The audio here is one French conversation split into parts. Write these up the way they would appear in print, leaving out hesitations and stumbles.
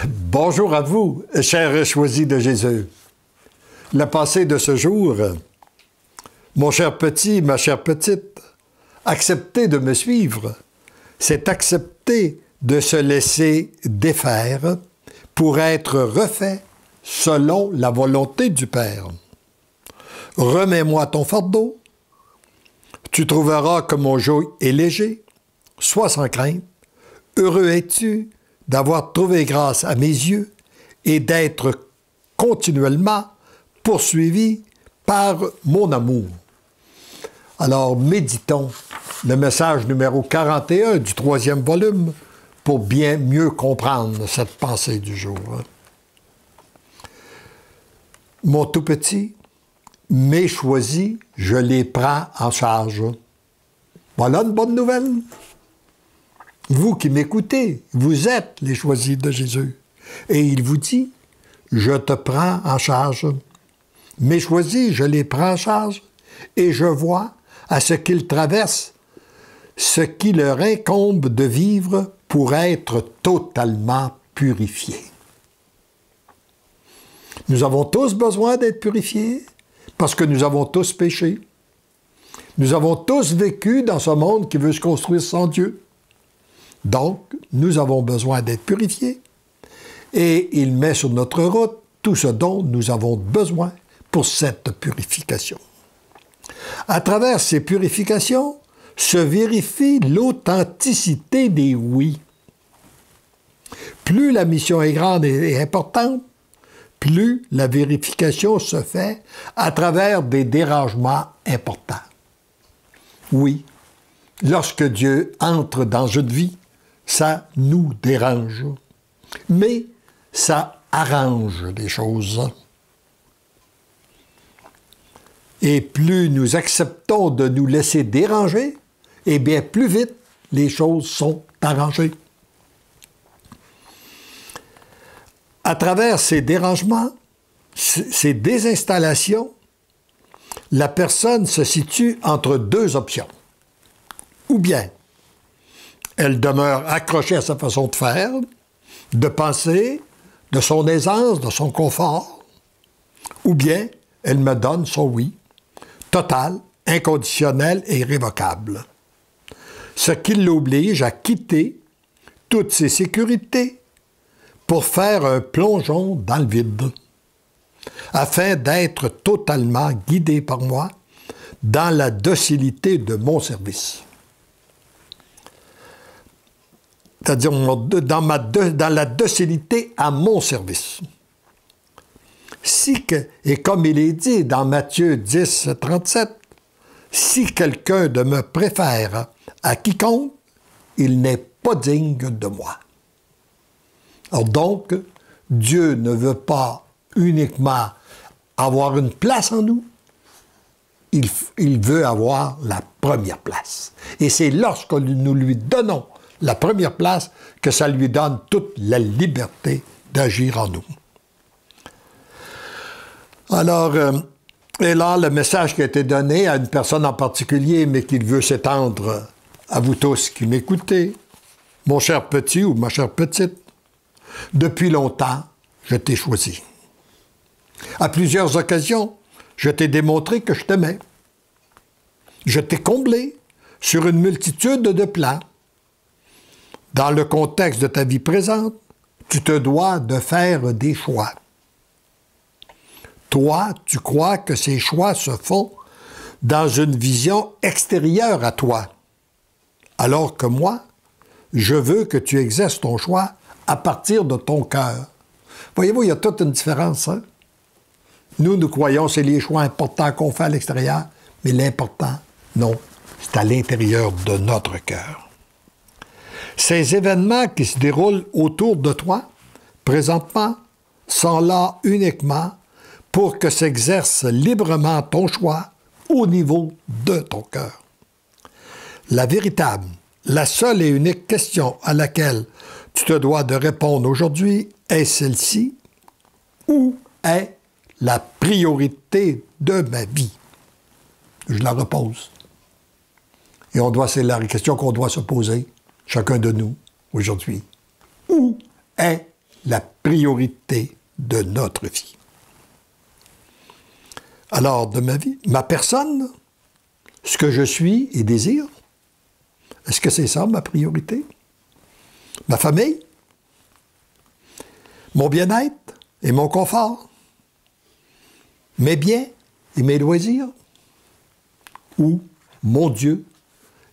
Bonjour à vous, chers choisis de Jésus. Le passé de ce jour, mon cher petit, ma chère petite, accepter de me suivre, c'est accepter de se laisser défaire pour être refait selon la volonté du Père. Remets-moi ton fardeau, tu trouveras que mon joug est léger, sois sans crainte, heureux es-tu d'avoir trouvé grâce à mes yeux et d'être continuellement poursuivi par mon amour. Alors, méditons le message numéro 41 du 3e volume pour bien mieux comprendre cette pensée du jour. Mon tout petit, mes choisis, je les prends en charge. Voilà une bonne nouvelle. Vous qui m'écoutez, vous êtes les choisis de Jésus. Et il vous dit, je te prends en charge. Mes choisis, je les prends en charge. Et je vois à ce qu'ils traversent ce qui leur incombe de vivre pour être totalement purifiés. Nous avons tous besoin d'être purifiés parce que nous avons tous péché. Nous avons tous vécu dans ce monde qui veut se construire sans Dieu. Donc, nous avons besoin d'être purifiés. Et il met sur notre route tout ce dont nous avons besoin pour cette purification. À travers ces purifications, se vérifie l'authenticité des oui. Plus la mission est grande et importante, plus la vérification se fait à travers des dérangements importants. Oui, lorsque Dieu entre dans une vie, ça nous dérange. Mais ça arrange les choses. Et plus nous acceptons de nous laisser déranger, eh bien, plus vite les choses sont arrangées. À travers ces dérangements, ces désinstallations, la personne se situe entre deux options. Ou bien, elle demeure accrochée à sa façon de faire, de penser, de son aisance, de son confort, ou bien elle me donne son oui, total, inconditionnel et irrévocable. Ce qui l'oblige à quitter toutes ses sécurités pour faire un plongeon dans le vide, afin d'être totalement guidé par moi dans la docilité de mon service. C'est-à-dire dans la docilité à mon service. Et comme il est dit dans Matthieu 10, 37, si quelqu'un de me préfère à quiconque, il n'est pas digne de moi. Alors donc, Dieu ne veut pas uniquement avoir une place en nous, il veut avoir la première place. Et c'est lorsque nous lui donnons la première place que ça lui donne toute la liberté d'agir en nous. Alors, et là, le message qui a été donné à une personne en particulier, mais qu'il veut s'étendre à vous tous qui m'écoutez, mon cher petit ou ma chère petite, depuis longtemps, je t'ai choisi. À plusieurs occasions, je t'ai démontré que je t'aimais. Je t'ai comblé sur une multitude de plans. Dans le contexte de ta vie présente, tu te dois de faire des choix. Toi, tu crois que ces choix se font dans une vision extérieure à toi, alors que moi, je veux que tu exerces ton choix à partir de ton cœur. Voyez-vous, il y a toute une différence. Hein? Nous croyons que c'est les choix importants qu'on fait à l'extérieur, mais l'important, non, c'est à l'intérieur de notre cœur. Ces événements qui se déroulent autour de toi, présentement, sont là uniquement pour que s'exerce librement ton choix au niveau de ton cœur. La véritable, la seule et unique question à laquelle tu te dois de répondre aujourd'hui est celle-ci. Où est la priorité de ma vie? Je la repose. Et c'est la question qu'on doit se poser, chacun de nous, aujourd'hui. Où est la priorité de notre vie. Alors, de ma vie, ma personne, ce que je suis et désire, est-ce que c'est ça ma priorité? Ma famille? Mon bien-être et mon confort? Mes biens et mes loisirs? Ou mon Dieu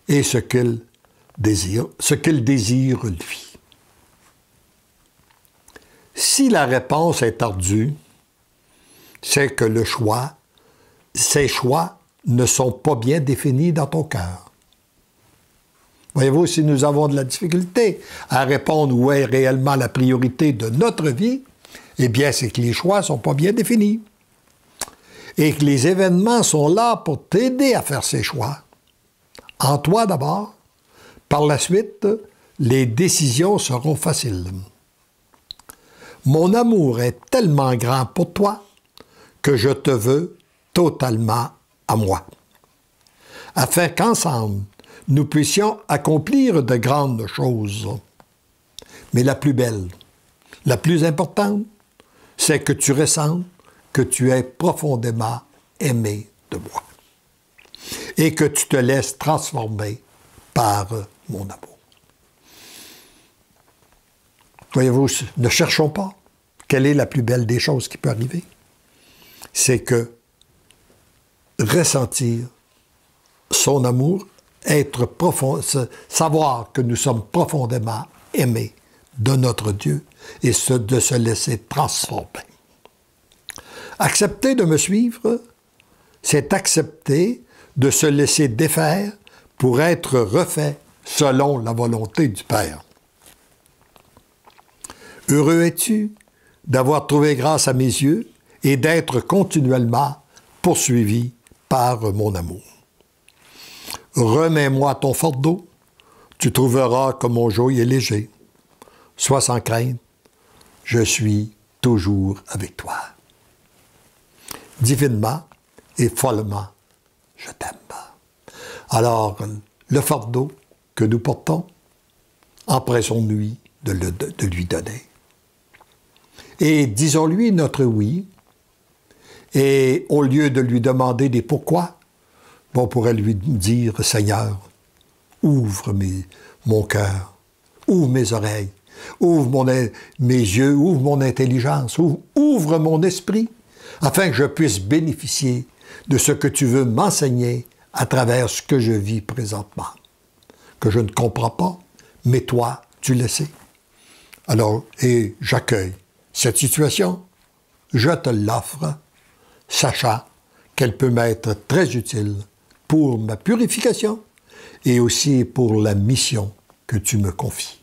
et ce qu'il désire lui? Si la réponse est ardue, c'est que ces choix ne sont pas bien définis dans ton cœur. Voyez-vous, si nous avons de la difficulté à répondre où est réellement la priorité de notre vie, eh bien, c'est que les choix ne sont pas bien définis. Et que les événements sont là pour t'aider à faire ces choix. En toi d'abord. Par la suite, les décisions seront faciles. Mon amour est tellement grand pour toi que je te veux totalement à moi, afin qu'ensemble, nous puissions accomplir de grandes choses. Mais la plus belle, la plus importante, c'est que tu ressentes que tu es profondément aimé de moi et que tu te laisses transformer par mon amour. Voyez-vous, ne cherchons pas quelle est la plus belle des choses qui peut arriver. C'est que ressentir son amour, être profond, savoir que nous sommes profondément aimés de notre Dieu et de se laisser transformer. Accepter de me suivre, c'est accepter de se laisser défaire pour être refait selon la volonté du Père. Heureux es-tu d'avoir trouvé grâce à mes yeux et d'être continuellement poursuivi par mon amour. Remets-moi ton fardeau, tu trouveras que mon joug est léger. Sois sans crainte, je suis toujours avec toi. Divinement et follement, je t'aime. Alors, le fardeau que nous portons, empressons-nous de lui donner. Et disons-lui notre oui, et au lieu de lui demander des pourquoi, on pourrait lui dire, Seigneur, ouvre mon cœur, ouvre mes oreilles, ouvre mes yeux, ouvre mon intelligence, ouvre mon esprit, afin que je puisse bénéficier de ce que tu veux m'enseigner à travers ce que je vis présentement, que je ne comprends pas, mais toi, tu le sais. Alors, et j'accueille cette situation, je te l'offre, sachant qu'elle peut m'être très utile pour ma purification et aussi pour la mission que tu me confies.